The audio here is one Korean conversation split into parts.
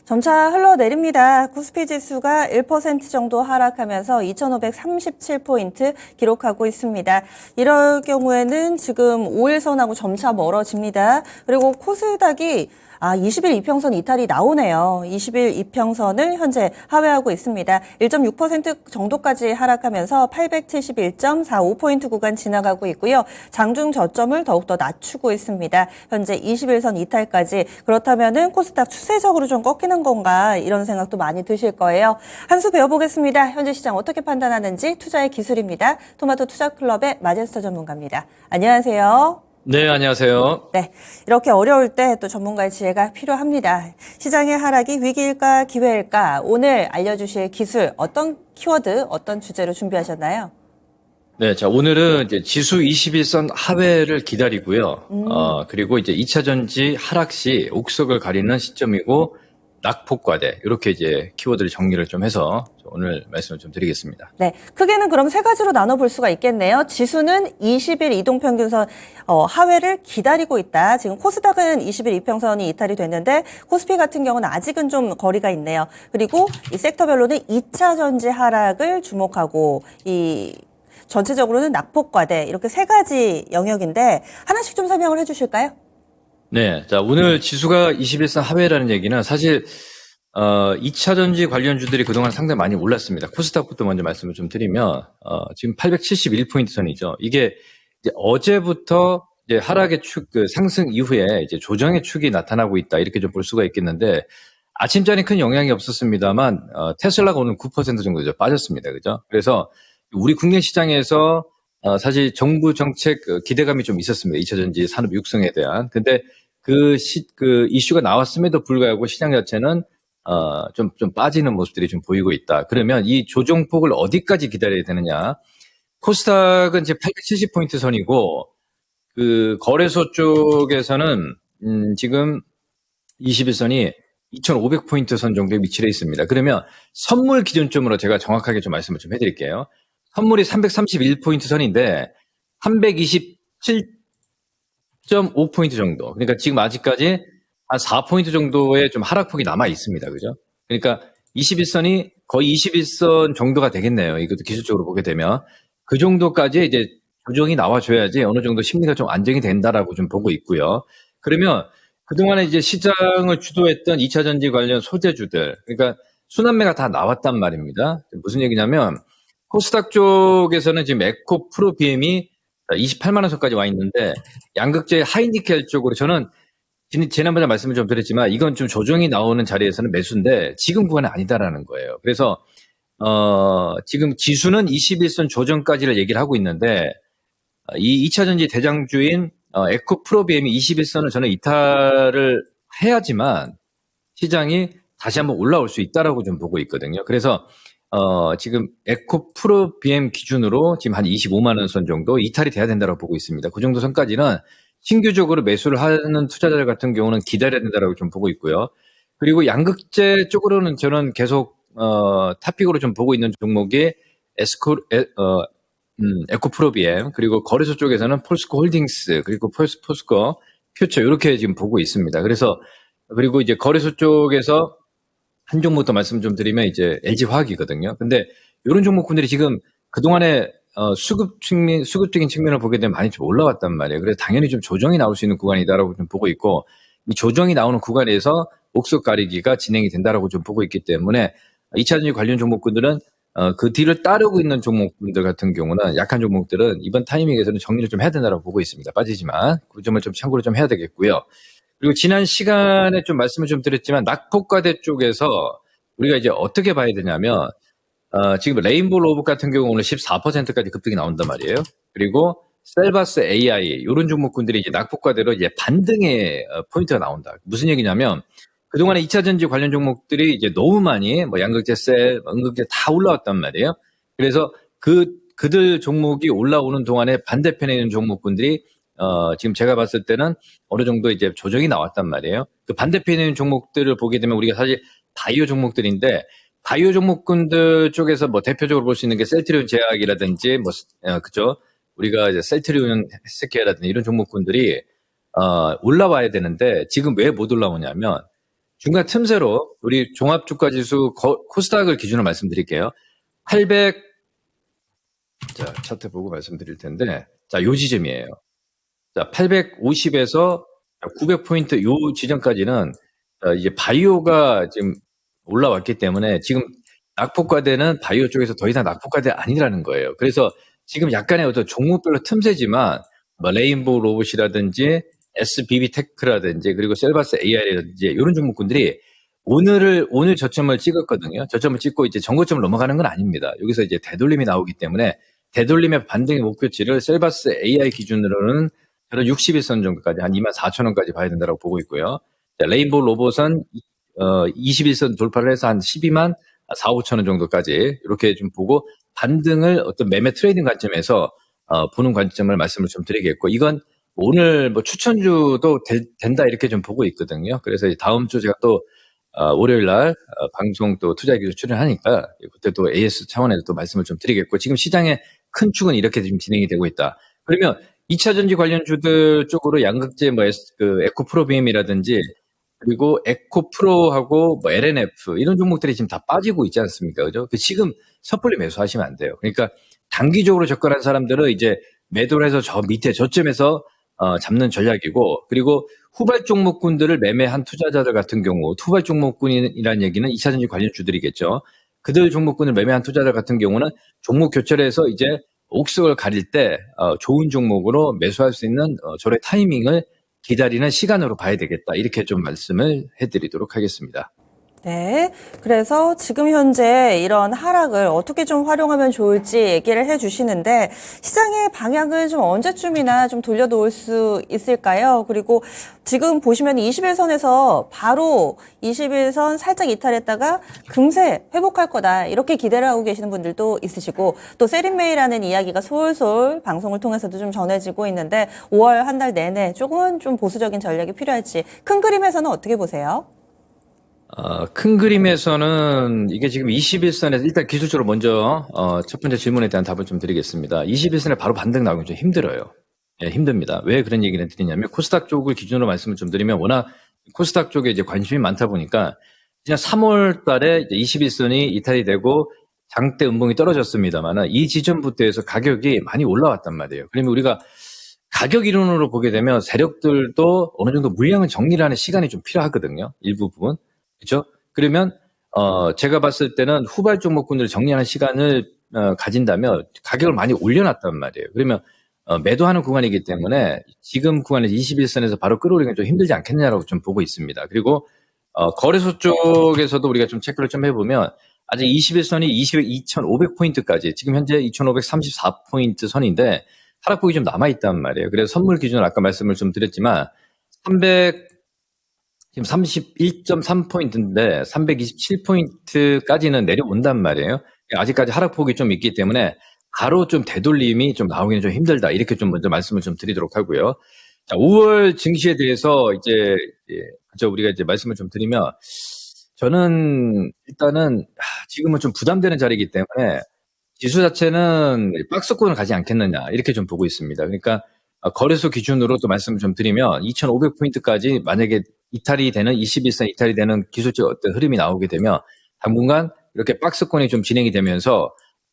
점차 흘러내립니다. 코스피 지수가 1% 정도 하락하면서 2,537포인트 기록하고 있습니다. 이럴 경우에는 지금 5일선하고 점차 멀어집니다. 그리고 코스닥이 20일 이평선 이탈이 나오네요. 20일 이평선을 현재 하회하고 있습니다. 1.6% 정도까지 하락하면서 871.45포인트 구간 지나가고 있고요. 장중 저점을 더욱더 낮추고 있습니다. 현재 21선 이탈까지. 그렇다면은 코스닥 추세적으로 좀 꺾이는 건가 이런 생각도 많이 드실 거예요. 한 수 배워보겠습니다. 현재 시장 어떻게 판단하는지 투자의 기술입니다. 토마토 투자클럽의 마제스터 전문가입니다. 안녕하세요. 네, 안녕하세요. 네, 이렇게 어려울 때 또 전문가의 지혜가 필요합니다. 시장의 하락이 위기일까 기회일까? 오늘 알려주실 기술 어떤 키워드, 어떤 주제로 준비하셨나요? 네, 자, 오늘은 이제 지수 21선 하회를 기다리고요. 그리고 이제 2차 전지 하락 시 옥석을 가리는 시점이고, 낙폭과대, 이렇게 이제 키워드를 정리를 좀 해서 오늘 말씀을 좀 드리겠습니다. 네, 크게는 그럼 세 가지로 나눠볼 수가 있겠네요. 지수는 20일 이동평균선 하회를 기다리고 있다. 지금 코스닥은 20일 이평선이 이탈이 됐는데 코스피 같은 경우는 아직은 좀 거리가 있네요. 그리고 이 섹터별로는 2차 전지 하락을 주목하고 이 전체적으로는 낙폭과대 이렇게 세 가지 영역인데 하나씩 좀 설명을 해주실까요? 네, 자, 오늘 지수가 21선 하회라는 얘기는 사실 2차 전지 관련주들이 그동안 상당히 많이 올랐습니다. 코스닥부터 먼저 말씀을 좀 드리면 지금 871포인트 선이죠. 이게 이제 어제부터 이제 하락의 축, 그 상승 이후에 이제 조정의 축이 나타나고 있다 이렇게 좀 볼 수가 있겠는데 아침장에 큰 영향이 없었습니다만 테슬라가 오늘 9% 정도 이제 빠졌습니다, 그죠? 그래서 우리 국내 시장에서 사실 정부 정책 기대감이 좀 있었습니다. 2차 전지 산업 육성에 대한. 근데 그 이슈가 나왔음에도 불구하고 시장 자체는 좀 빠지는 모습들이 좀 보이고 있다. 그러면 이 조정폭을 어디까지 기다려야 되느냐? 코스닥은 이제 870포인트 선이고, 그 거래소 쪽에서는 지금 21선이 2,500포인트 선 정도에 위치해 있습니다. 그러면 선물 기준점으로 제가 정확하게 좀 말씀을 좀 해드릴게요. 선물이 331포인트 선인데 327.5포인트 정도. 그러니까 지금 아직까지 한 4포인트 정도의 좀 하락폭이 남아 있습니다. 그죠? 그러니까 21선이 거의 21선 정도가 되겠네요. 이것도 기술적으로 보게 되면. 그 정도까지 이제 조정이 나와줘야지 어느 정도 심리가 좀 안정이 된다라고 좀 보고 있고요. 그러면 그동안에 이제 시장을 주도했던 2차 전지 관련 소재주들, 그러니까 순환매가 다 나왔단 말입니다. 무슨 얘기냐면 코스닥 쪽에서는 지금 에코 프로 BM이 28만 원 선까지 와 있는데 양극재 하이니켈 쪽으로 저는 지난번에 말씀을 좀 드렸지만 이건 좀 조정이 나오는 자리에서는 매수인데 지금 구간은 아니다라는 거예요. 그래서 지금 지수는 21선 조정까지를 얘기를 하고 있는데 이 2차 전지 대장주인 에코 프로 BM이 21선을 저는 이탈을 해야지만 시장이 다시 한번 올라올 수 있다라고 좀 보고 있거든요. 그래서 지금 에코 프로 BM 기준으로 지금 한 25만 원 선 정도 이탈이 돼야 된다고 보고 있습니다. 그 정도 선까지는 신규적으로 매수를 하는 투자자들 같은 경우는 기다려야 된다라고 좀 보고 있고요. 그리고 양극재 쪽으로는 저는 계속 탑픽으로 좀 보고 있는 종목이 에코 프로 BM 그리고 거래소 쪽에서는 폴스코 홀딩스 그리고 포스코 퓨처 이렇게 지금 보고 있습니다. 그래서 그리고 이제 거래소 쪽에서 한 종목 더 말씀 좀 드리면 이제 LG화학이거든요. 근데 이런 종목군들이 지금 그동안에 수급적인 측면을 보게 되면 많이 좀 올라왔단 말이에요. 그래서 당연히 좀 조정이 나올 수 있는 구간이다라고 좀 보고 있고 이 조정이 나오는 구간에서 옥석 가리기가 진행이 된다라고 좀 보고 있기 때문에 2차 전지 관련 종목군들은 그 뒤를 따르고 있는 종목군들 같은 경우는 약한 종목들은 이번 타이밍에서는 정리를 좀 해야 된다고 보고 있습니다. 빠지지만 그 점을 좀 참고를 좀 해야 되겠고요. 그리고 지난 시간에 좀 말씀을 좀 드렸지만 낙폭과대 쪽에서 우리가 이제 어떻게 봐야 되냐면 지금 레인보우 로봇 같은 경우 오늘 14%까지 급등이 나온단 말이에요. 그리고 셀바스 AI 이런 종목군들이 이제 낙폭과대로 이제 반등의 포인트가 나온다. 무슨 얘기냐면 그동안에 2차 전지 관련 종목들이 이제 너무 많이 뭐 양극재 셀, 음극재 다 올라왔단 말이에요. 그래서 그들 종목이 올라오는 동안에 반대편에 있는 종목군들이 지금 제가 봤을 때는 어느 정도 이제 조정이 나왔단 말이에요. 그 반대편에 있는 종목들을 보게 되면 우리가 사실 바이오 종목들인데 바이오 종목군들 쪽에서 뭐 대표적으로 볼 수 있는 게 셀트리온 제약이라든지 그죠? 우리가 이제 셀트리온 헬스케어라든지 이런 종목군들이 올라와야 되는데 지금 왜 못 올라오냐면 중간 틈새로 우리 종합주가지수 코스닥을 기준으로 말씀드릴게요. 800, 자, 차트 보고 말씀드릴 텐데, 자, 요 지점이에요. 자, 850에서 900포인트 요 지점까지는 이제 바이오가 지금 올라왔기 때문에 지금 낙폭과대는 바이오 쪽에서 더 이상 낙폭과대 아니라는 거예요. 그래서 지금 약간의 어떤 종목별로 틈새지만 뭐 레인보우 로봇이라든지 SBB 테크라든지 그리고 셀바스 AI라든지 이런 종목군들이 오늘 저점을 찍었거든요. 저점을 찍고 이제 전고점을 넘어가는 건 아닙니다. 여기서 이제 되돌림이 나오기 때문에 되돌림의 반등의 목표치를 셀바스 AI 기준으로는 저는 61선 정도까지 한 24,000원까지 봐야 된다고 보고 있고요. 자, 레인보우 로봇은 21선 돌파를 해서 한 12만 4, 5천원 정도까지 이렇게 좀 보고 반등을 어떤 매매 트레이딩 관점에서 보는 관점을 말씀을 좀 드리겠고, 이건 오늘 뭐 추천주도 된다 이렇게 좀 보고 있거든요. 그래서 다음 주 제가 또 월요일 날 방송 또 투자기조 출연하니까 그때 또 AS 차원에서 또 말씀을 좀 드리겠고, 지금 시장의 큰 축은 이렇게 지금 진행이 되고 있다. 그러면 2차 전지 관련주들 쪽으로 양극재 뭐 에코프로비엠이라든지 그리고 에코프로하고 뭐 LNF 이런 종목들이 지금 다 빠지고 있지 않습니까? 그죠? 지금 섣불리 매수하시면 안 돼요. 그러니까 단기적으로 접근한 사람들은 이제 매도를 해서 저 밑에 저점에서 잡는 전략이고, 그리고 후발 종목군들을 매매한 투자자들 같은 경우, 후발 종목군이라는 얘기는 2차 전지 관련주들이겠죠. 그들 종목군을 매매한 투자자 같은 경우는 종목 교체를 해서 이제 옥석을 가릴 때 좋은 종목으로 매수할 수 있는 저의 타이밍을 기다리는 시간으로 봐야 되겠다. 이렇게 좀 말씀을 해드리도록 하겠습니다. 네. 그래서 지금 현재 이런 하락을 어떻게 좀 활용하면 좋을지 얘기를 해 주시는데, 시장의 방향은 좀 언제쯤이나 좀 돌려놓을 수 있을까요? 그리고 지금 보시면 21선에서 바로 21선 살짝 이탈했다가 금세 회복할 거다, 이렇게 기대를 하고 계시는 분들도 있으시고, 또 세린메이라는 이야기가 솔솔 방송을 통해서도 좀 전해지고 있는데, 5월 한 달 내내 조금은 좀 보수적인 전략이 필요할지, 큰 그림에서는 어떻게 보세요? 큰 그림에서는 이게 지금 21선에서 일단 기술적으로 먼저 첫 번째 질문에 대한 답을 좀 드리겠습니다. 21선에 바로 반등 나오기 좀 힘들어요. 예, 힘듭니다. 왜 그런 얘기를 드리냐면, 코스닥 쪽을 기준으로 말씀을 좀 드리면 워낙 코스닥 쪽에 이제 관심이 많다 보니까 그냥 3월 달에 21선이 이탈이 되고 장대 음봉이 떨어졌습니다만 이 지점부터 해서 가격이 많이 올라왔단 말이에요. 그러면 우리가 가격 이론으로 보게 되면 세력들도 어느 정도 물량을 정리를 하는 시간이 좀 필요하거든요. 일부 부분. 그렇죠? 그러면 제가 봤을 때는 후발 종목군들을 정리하는 시간을 가진다면 가격을 많이 올려놨단 말이에요. 그러면 매도하는 구간이기 때문에 지금 구간에서 21선에서 바로 끌어올리기가 좀 힘들지 않겠느냐라고 좀 보고 있습니다. 그리고 거래소 쪽에서도 우리가 좀 체크를 좀 해보면 아직 21선이 22,500포인트까지 지금 현재 2,534포인트 선인데 하락폭이 좀 남아있단 말이에요. 그래서 선물 기준으로 아까 말씀을 좀 드렸지만 지금 31.3포인트인데 327포인트까지는 내려온단 말이에요. 아직까지 하락폭이 좀 있기 때문에 바로 좀 되돌림이 좀 나오기는 좀 힘들다. 이렇게 좀 먼저 말씀을 좀 드리도록 하고요. 자, 5월 증시에 대해서 이제 우리가 이제 말씀을 좀 드리면, 저는 일단은 지금은 좀 부담되는 자리이기 때문에 지수 자체는 박스권을 가지 않겠느냐 이렇게 좀 보고 있습니다. 그러니까 거래소 기준으로 또 말씀을 좀 드리면 2,500포인트까지 만약에 이탈이 되는 21선 이탈이 되는 기술적 어떤 흐름이 나오게 되면 당분간 이렇게 박스권이 좀 진행이 되면서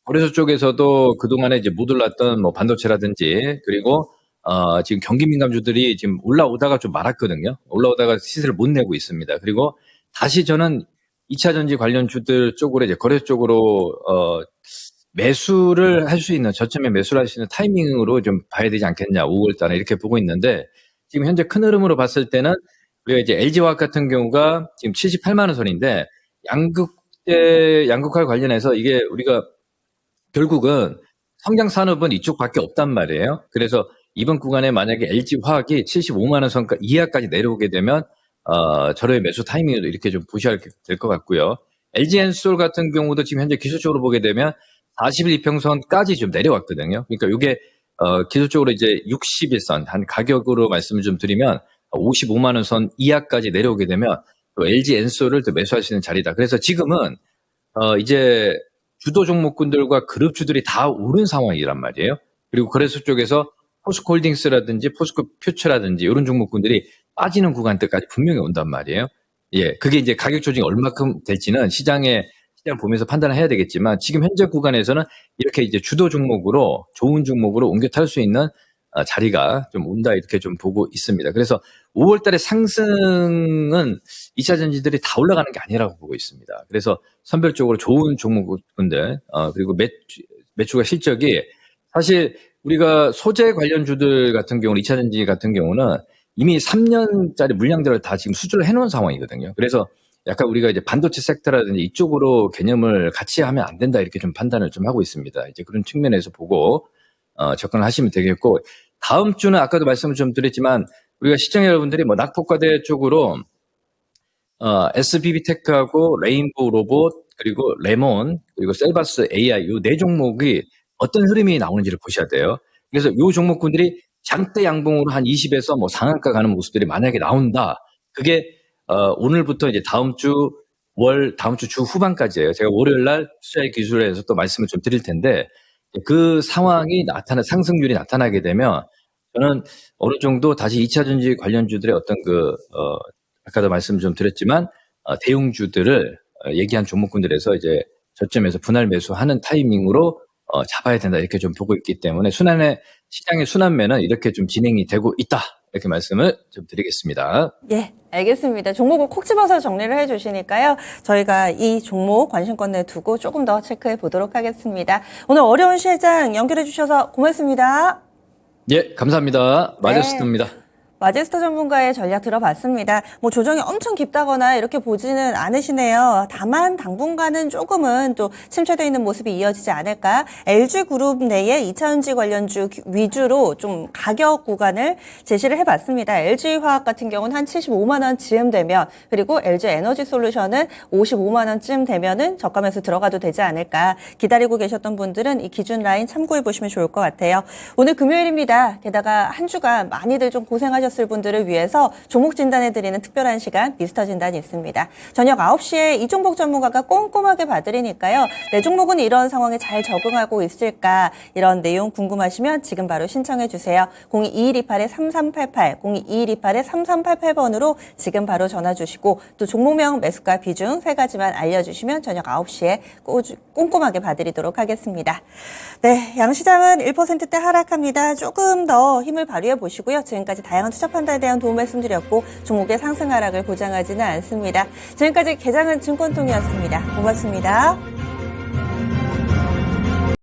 거래소 쪽에서도 그동안에 이제 못 올랐던 뭐 반도체라든지 그리고 지금 경기 민감주들이 지금 올라오다가 좀 말았거든요. 올라오다가 시세를 못 내고 있습니다. 그리고 다시 저는 2차 전지 관련주들 쪽으로 이제 거래소 쪽으로 매수를 할 수 있는, 저점에 매수를 할 수 있는 타이밍으로 좀 봐야 되지 않겠냐, 5월 달에 이렇게 보고 있는데, 지금 현재 큰 흐름으로 봤을 때는 우리가 이제 LG화학 같은 경우가 지금 78만 원 선인데, 양극화 관련해서 이게 우리가 결국은 성장 산업은 이쪽밖에 없단 말이에요. 그래서 이번 구간에 만약에 LG화학이 75만 원 선 이하까지 내려오게 되면 저렴의 매수 타이밍으로 이렇게 좀 보셔야 될 것 같고요. LG엔솔 같은 경우도 지금 현재 기술적으로 보게 되면 40일 이평선까지 좀 내려왔거든요. 그러니까 이게 기술적으로 이제 61선 한 가격으로 말씀을 좀 드리면 55만 원 선 이하까지 내려오게 되면 또 LG엔솔을 또 매수할 수 있는 자리다. 그래서 지금은 이제 주도 종목군들과 그룹주들이 다 오른 상황이란 말이에요. 그리고 거래소 쪽에서 포스코홀딩스라든지 포스코 퓨처라든지 이런 종목군들이 빠지는 구간대까지 분명히 온단 말이에요. 예, 그게 이제 가격 조정이 얼마큼 될지는 시장 보면서 판단을 해야 되겠지만 지금 현재 구간에서는 이렇게 이제 주도 종목으로 좋은 종목으로 옮겨 탈 수 있는 자리가 좀 온다 이렇게 좀 보고 있습니다. 그래서 5월 달에 상승은 2차 전지들이 다 올라가는 게 아니라고 보고 있습니다. 그래서 선별적으로 좋은 종목군들 그리고 매출과 실적이 사실 우리가 소재 관련주들 같은 경우는 2차 전지 같은 경우는 이미 3년짜리 물량들을 다 지금 수주를 해놓은 상황이거든요. 그래서 약간 우리가 이제 반도체 섹터라든지 이쪽으로 개념을 같이 하면 안 된다 이렇게 좀 판단을 좀 하고 있습니다. 이제 그런 측면에서 보고 접근을 하시면 되겠고 다음 주는 아까도 말씀을 좀 드렸지만 우리가 시청자 여러분들이 뭐 낙폭과대 쪽으로 SBB테크하고 레인보우 로봇 그리고 레몬 그리고 셀바스 AI 이 네 종목이 어떤 흐름이 나오는지를 보셔야 돼요. 그래서 이 종목군들이 장대 양봉으로 한 20에서 뭐 상한가 가는 모습들이 만약에 나온다. 그게 오늘부터 이제 다음 주 주 후반까지예요. 제가 월요일 날 투자의 기술에서 또 말씀을 좀 드릴 텐데 그 상황이 상승률이 나타나게 되면 저는 어느 정도 다시 2차 전지 관련주들의 어떤 아까도 말씀 좀 드렸지만 대형주들을 얘기한 종목군들에서 이제 저점에서 분할 매수하는 타이밍으로 잡아야 된다 이렇게 좀 보고 있기 때문에 시장의 순환매는 이렇게 좀 진행이 되고 있다 이렇게 말씀을 좀 드리겠습니다. 예, 알겠습니다. 종목을 콕 집어서 정리를 해주시니까요. 저희가 이 종목 관심권에 두고 조금 더 체크해 보도록 하겠습니다. 오늘 어려운 시장 연결해 주셔서 고맙습니다. 예, 감사합니다. 마제스터입니다. 마제스터 전문가의 전략 들어봤습니다. 뭐 조정이 엄청 깊다거나 이렇게 보지는 않으시네요. 다만 당분간은 조금은 또 침체되어 있는 모습이 이어지지 않을까. LG그룹 내에 2차전지 관련주 위주로 좀 가격 구간을 제시를 해봤습니다. LG화학 같은 경우는 한 75만 원쯤 되면 그리고 LG에너지솔루션은 55만 원쯤 되면은 저가면서 들어가도 되지 않을까. 기다리고 계셨던 분들은 이 기준 라인 참고해 보시면 좋을 것 같아요. 오늘 금요일입니다. 게다가 한 주간 많이들 좀 고생하셨을 분들을 위해서 종목 진단해드리는 특별한 시간 미스터 진단이 있습니다. 저녁 9시에 이종복 전문가가 꼼꼼하게 봐드리니까요. 내 종목은 이런 상황에 잘 적응하고 있을까 이런 내용 궁금하시면 지금 바로 신청해 주세요. 022128-3388, 022128-3388번으로 지금 바로 전화 주시고 또 종목명 매수가 비중 3가지만 알려주시면 저녁 9시에 꼼꼼하게 봐드리도록 하겠습니다. 네, 양시장은 1%대 하락합니다. 조금 더 힘을 발휘해 보시고요. 지금까지 다양한 투자 판단에 대한 도움 말씀드렸고 종목의 상승 하락을 보장하지는 않습니다. 지금까지 개장은 증권통이었습니다. 고맙습니다.